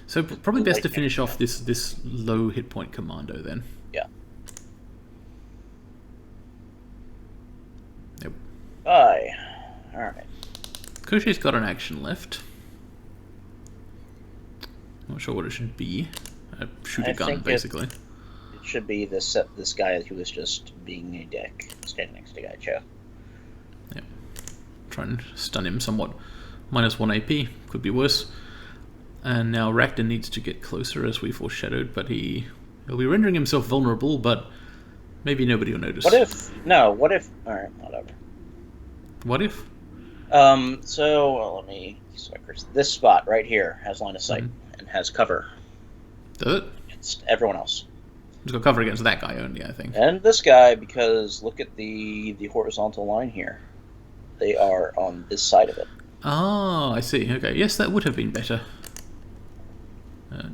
So probably best to finish off this low hit point commando then. Yeah. Yep. Bye. Alright. Koshé's got an action left. Not sure what it should be. Shoot a gun, basically. It should be this guy who was just being a dick, standing next to Gaicho. Yep. Try and stun him somewhat. -1 AP, could be worse. And now Rakta needs to get closer, as we foreshadowed, but he'll be rendering himself vulnerable, but maybe nobody will notice. What if... Alright, whatever. What if? Let me... This spot right here has line of sight and has cover. Does it? Against everyone else. It's got cover against that guy only, I think. And this guy, because look at the horizontal line here. They are on this side of it. Oh, I see. Okay, yes, that would have been better.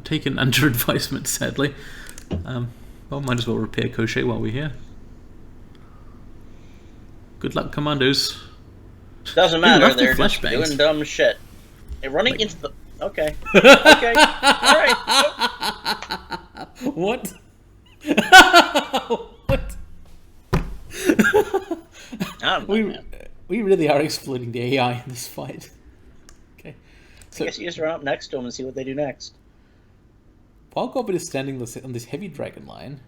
Taken under advisement, sadly. Well, might as well repair Koshé while we're here. Good luck, commandos. Doesn't matter, Ooh, they're just flashbangs. doing dumb shit. They're running into the... Okay. Okay. Alright. What? What? We really are exploiting the AI in this fight. Okay. So, I guess you just run up next to them and see what they do next. while Gobbet is standing on this heavy dragon line,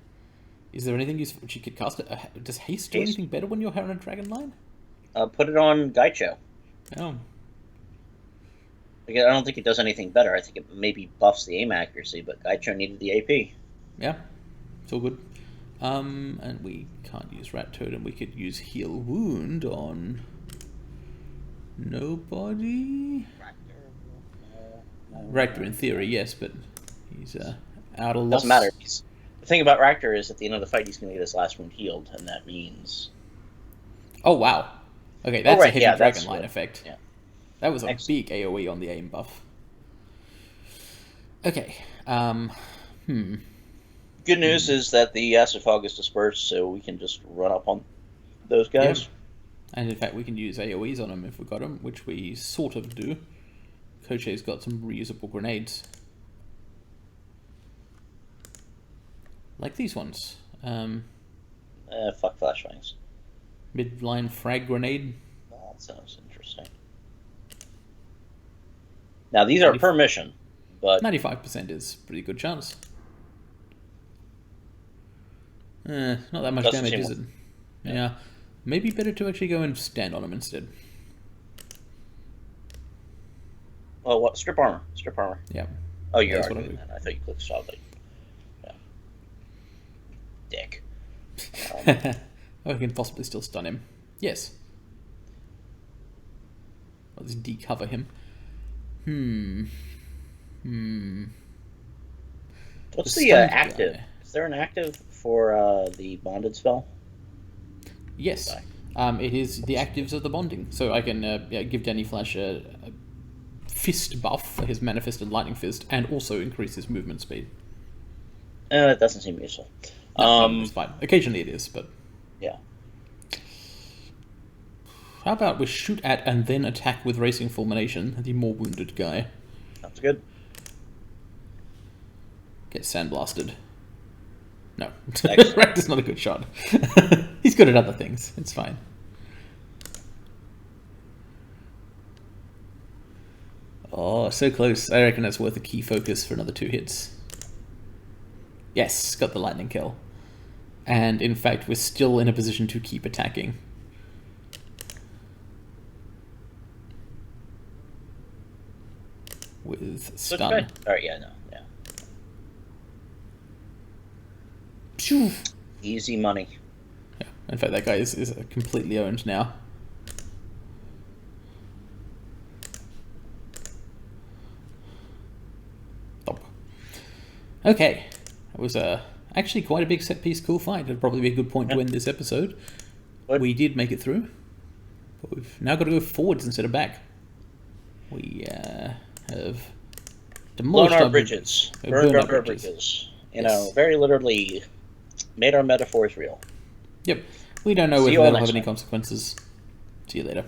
is there anything you could cast? Does haste do anything better when you're on a dragon line? Put it on Gaicho. Oh. I don't think it does anything better. I think it maybe buffs the aim accuracy, but Gaicho needed the AP. Yeah. It's all good. And we can't use Rat Totem. We could use Heal Wound on nobody. Raptor in theory, yes, but he's out of loss. Doesn't matter. The thing about Raptor is at the end of the fight, he's going to get his last wound healed, and that means... Oh, wow. Okay, that's a heavy Dragon Line effect. Yeah. That was a big AoE on the aim buff. Okay. Good news is that the Acid Fog is dispersed, so we can just run up on those guys. Yeah. And in fact, we can use AoEs on them if we got them, which we sort of do. Koche's got some reusable grenades. Like these ones. Fuck flashbangs. Midline frag grenade. Oh, that sounds interesting. Now, these are per mission, but... 95% is a pretty good chance. Not that much damage, is it? Yeah. Maybe better to actually go and stand on them instead. Oh, what? Strip armor. Strip armor. Yeah. Oh, you're arguing that. I thought you clicked solid. Yeah. Dick. Oh, we can possibly still stun him. Yes. Let's decover him. What's the active? Guy. Is there an active for the bonded spell? Yes. It is the actives of the bonding. So I can give Danny Flash a fist buff for his manifested lightning fist, and also increase his movement speed. That doesn't seem useful. No, it's fine. Occasionally it is, but yeah. How about we shoot at and then attack with Racing Fulmination, the more wounded guy? Sounds good. Get sandblasted. No. Raptor's not a good shot. He's good at other things. It's fine. Oh, so close. I reckon that's worth a key focus for another 2 hits. Yes, got the lightning kill. And in fact, we're still in a position to keep attacking. With stun. Okay. Alright, yeah, no. Yeah. Phew. Easy money. Yeah. In fact, that guy is completely owned now. Stop. Okay. That was actually quite a big set piece, cool fight. It'd probably be a good point to end this episode. What? We did make it through. But we've now got to go forwards instead of back. We have demolished our bridges. Burned our bridges. You know, very literally made our metaphors real. Yep. We don't know whether that'll have any consequences. See you later.